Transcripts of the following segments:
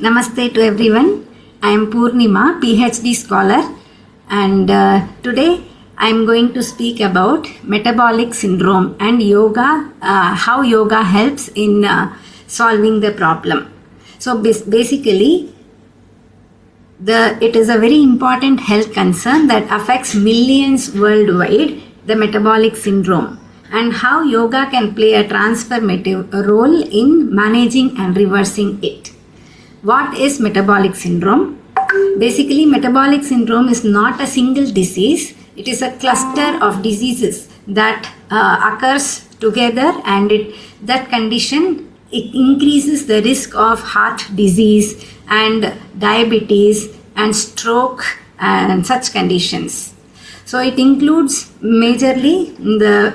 Namaste to everyone. I am Poornima, PhD scholar, and today I am going to speak about metabolic syndrome and yoga, how yoga helps in solving the problem. So basically, it is a very important health concern that affects millions worldwide, the metabolic syndrome, and how yoga can play a transformative role in managing and reversing it. What is metabolic syndrome? Basically, metabolic syndrome is not a single disease. It is a cluster of diseases that occurs together, and that condition it increases the risk of heart disease and diabetes and stroke and such conditions. So it includes majorly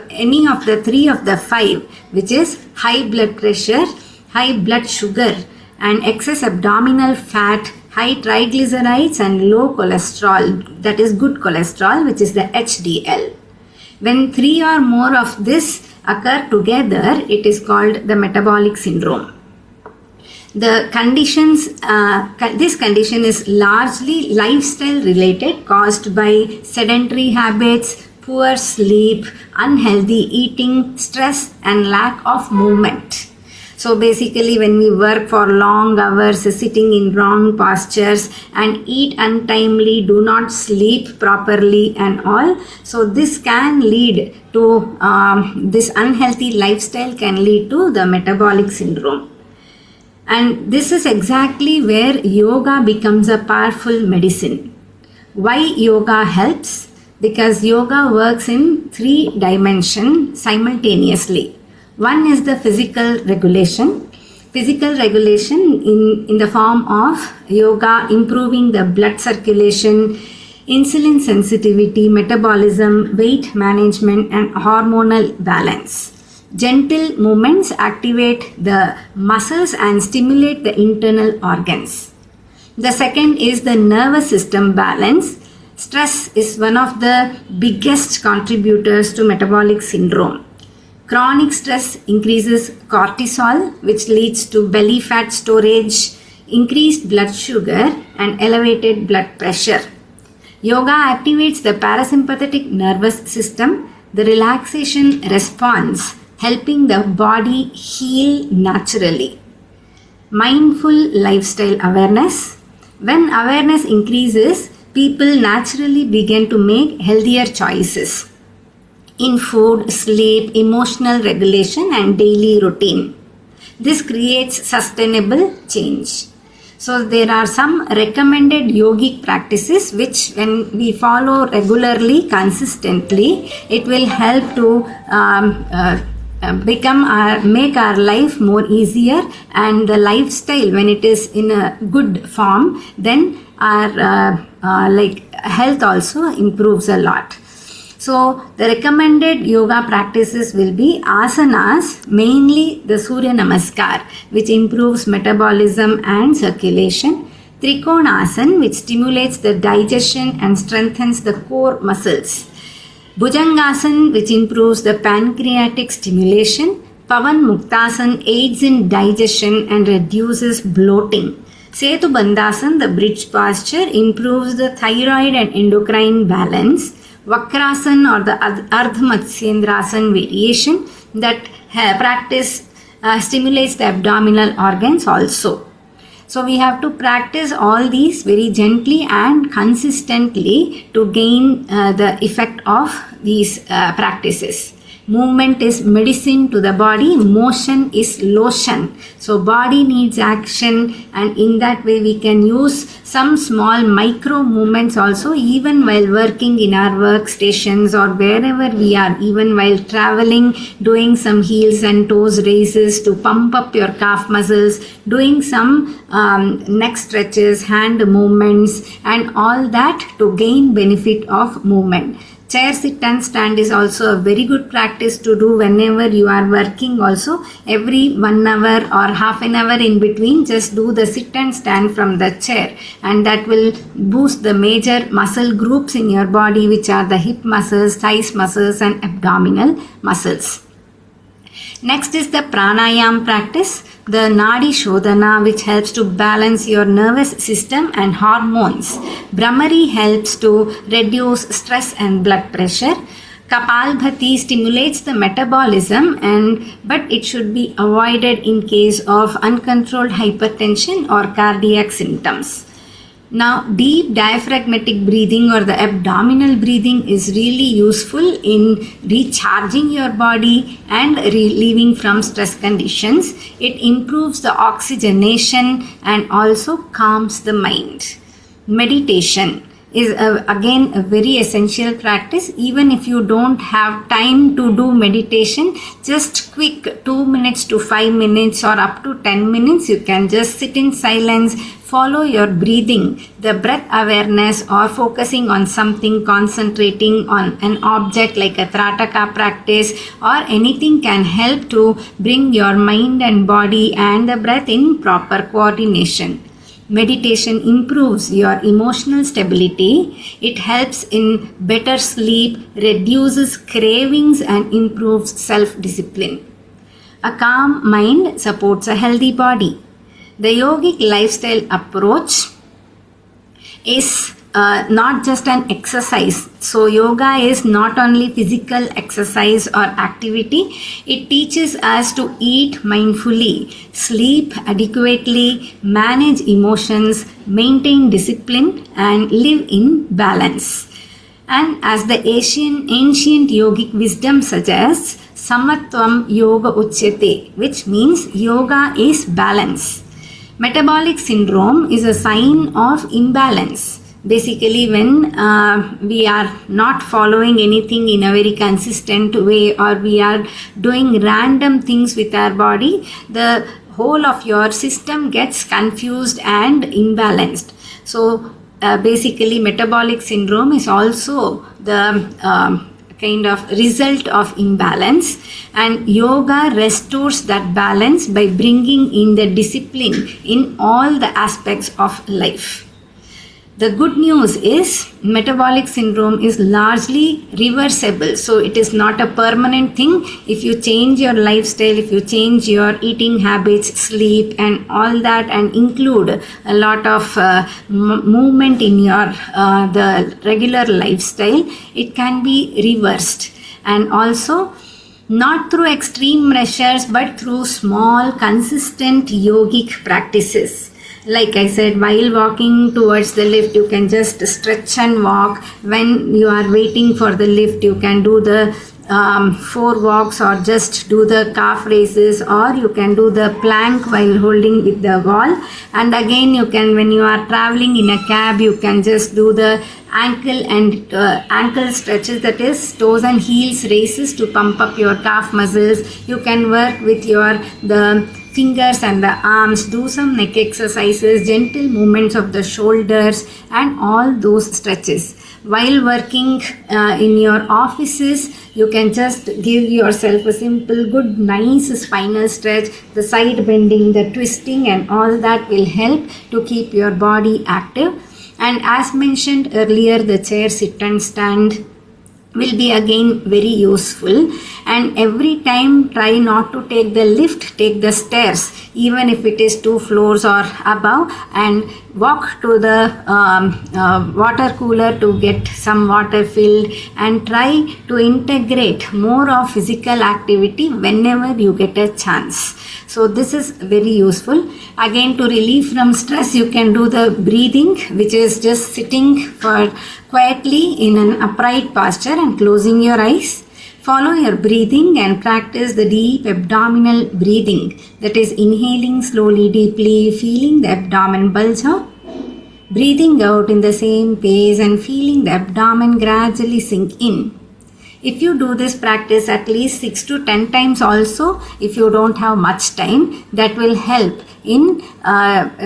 any of the three of the five, which is high blood pressure, high blood sugar, and excess abdominal fat, high triglycerides, and low cholesterol, that is good cholesterol, which is the HDL. When three or more of this occur together, it is called the metabolic syndrome. The conditions, this condition is largely lifestyle related, caused by sedentary habits, poor sleep, unhealthy eating, stress, and lack of movement. So basically, when we work for long hours, sitting in wrong postures, and eat untimely, do not sleep properly and all, so this can lead to, this unhealthy lifestyle can lead to the metabolic syndrome. And this is exactly where yoga becomes a powerful medicine. Why yoga helps? Because yoga works in 3 dimensions simultaneously. One is the physical regulation. Physical regulation in the form of yoga improving the blood circulation, insulin sensitivity, metabolism, weight management, and hormonal balance. Gentle movements activate the muscles and stimulate the internal organs. The second is the nervous system balance. Stress is one of the biggest contributors to metabolic syndrome. Chronic stress increases cortisol, which leads to belly fat storage, increased blood sugar, and elevated blood pressure. Yoga activates the parasympathetic nervous system, the relaxation response, helping the body heal naturally. Mindful lifestyle awareness. When awareness increases, people naturally begin to make healthier choices in food, sleep, emotional regulation, and daily routine. This creates sustainable change. So there are some recommended yogic practices which when we follow regularly, consistently, it will help to make our life more easier, and the lifestyle, when it is in a good form, then our health also improves a lot. So the recommended yoga practices will be asanas, mainly the Surya Namaskar, which improves metabolism and circulation. Trikonasana, which stimulates the digestion and strengthens the core muscles. Bhujangasana, which improves the pancreatic stimulation. Pavan Muktasana aids in digestion and reduces bloating. Setu Bandhasana, the bridge posture, improves the thyroid and endocrine balance. Vakrasana or the Ardha Matsyendrasana variation, that practice stimulates the abdominal organs also. So we have to practice all these very gently and consistently to gain the effect of these practices. Movement is medicine to the body, motion is lotion. So body needs action, and in that way we can use some small micro movements also, even while working in our workstations or wherever we are, even while traveling, doing some heels and toes raises to pump up your calf muscles, doing some neck stretches, hand movements, and all that to gain benefit of movement. Chair, sit and stand is also a very good practice to do whenever you are working also. Every 1 hour or half an hour in between, just do the sit and stand from the chair, and that will boost the major muscle groups in your body, which are the hip muscles, thighs muscles, and abdominal muscles. Next is the pranayam practice, the nadi shodhana, which helps to balance your nervous system and hormones. Brahmari helps to reduce stress and blood pressure. Kapalbhati stimulates the metabolism, but it should be avoided in case of uncontrolled hypertension or cardiac symptoms. Now, deep diaphragmatic breathing or the abdominal breathing is really useful in recharging your body and relieving from stress conditions. It improves the oxygenation and also calms the mind. Meditation is again a very essential practice. Even if you don't have time to do meditation, just quick 2 minutes to 5 minutes or up to 10 minutes, you can just sit in silence, follow your breathing, the breath awareness, or focusing on something, concentrating on an object like a Trataka practice or anything can help to bring your mind and body and the breath in proper coordination. Meditation improves your emotional stability. It helps in better sleep, reduces cravings, and improves self-discipline. A calm mind supports a healthy body. The yogic lifestyle approach is not just an exercise. So yoga is not only physical exercise or activity. It teaches us to eat mindfully, sleep adequately, manage emotions, maintain discipline, and live in balance. And as the ancient yogic wisdom suggests, samatvam yoga uchyate, which means yoga is balance. Metabolic syndrome is a sign of imbalance. Basically, when we are not following anything in a very consistent way, or we are doing random things with our body, the whole of your system gets confused and imbalanced. So basically, metabolic syndrome is also the kind of result of imbalance, and yoga restores that balance by bringing in the discipline in all the aspects of life. The good news is metabolic syndrome is largely reversible. So it is not a permanent thing. If you change your lifestyle, if you change your eating habits, sleep and all that, and include a lot of movement in your the regular lifestyle, it can be reversed. And also not through extreme measures, but through small, consistent yogic practices. Like I said, while walking towards the lift, you can just stretch and walk. When you are waiting for the lift, you can do the 4 walks, or just do the calf raises, or you can do the plank while holding with the wall. And again, you can, when you are traveling in a cab, you can just do the ankle stretches, that is toes and heels raises, to pump up your calf muscles. You can work with the fingers and the arms, do some neck exercises, gentle movements of the shoulders, and all those stretches. While working in your offices, you can just give yourself a simple, good, nice spinal stretch. The side bending, the twisting, and all that will help to keep your body active. And as mentioned earlier, the chair, sit and stand will be again very useful. And every time, try not to take the lift, take the stairs, even if it is 2 floors or above, and walk to the water cooler to get some water filled, and try to integrate more of physical activity whenever you get a chance. So this is very useful. Again, to relieve from stress, you can do the breathing, which is just sitting for quietly in an upright posture and closing your eyes. Follow your breathing and practice the deep abdominal breathing, that is inhaling slowly, deeply, feeling the abdomen bulge out, breathing out in the same pace and feeling the abdomen gradually sink in. If you do this practice at least 6 to 10 times also, if you don't have much time, that will help in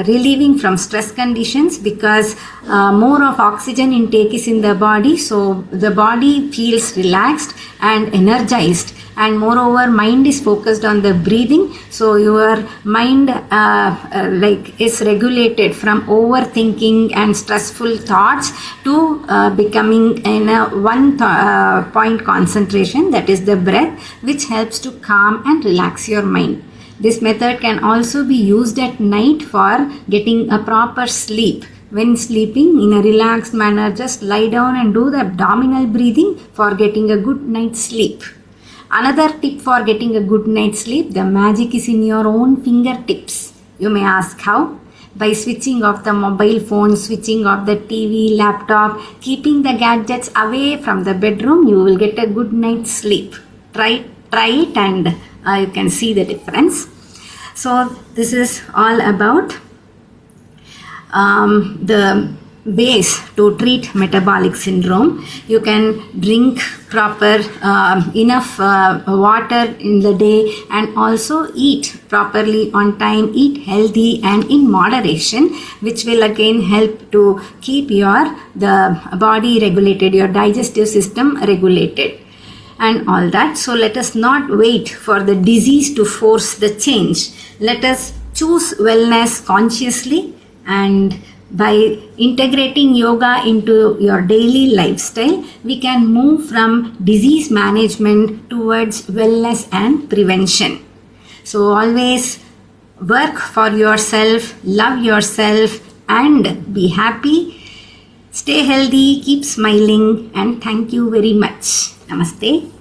relieving from stress conditions, because more of oxygen intake is in the body, so the body feels relaxed and energized, and moreover mind is focused on the breathing, so your mind is regulated from overthinking and stressful thoughts to becoming in a one point concentration, that is the breath, which helps to calm and relax your mind. This method can also be used at night for getting a proper sleep. When sleeping in a relaxed manner, just lie down and do the abdominal breathing for getting a good night's sleep. Another tip for getting a good night's sleep, the magic is in your own fingertips. You may ask how? By switching off the mobile phone, switching off the TV, laptop, keeping the gadgets away from the bedroom, you will get a good night's sleep. Try it and you can see the difference. So this is all about the ways to treat metabolic syndrome. You can drink proper enough water in the day and also eat properly on time, eat healthy and in moderation, which will again help to keep the body regulated, your digestive system regulated and all that. So let us not wait for the disease to force the change. Let us choose wellness consciously, and by integrating yoga into your daily lifestyle, we can move from disease management towards wellness and prevention. So always work for yourself, love yourself and be happy. Stay healthy, keep smiling, and thank you very much. Namaste.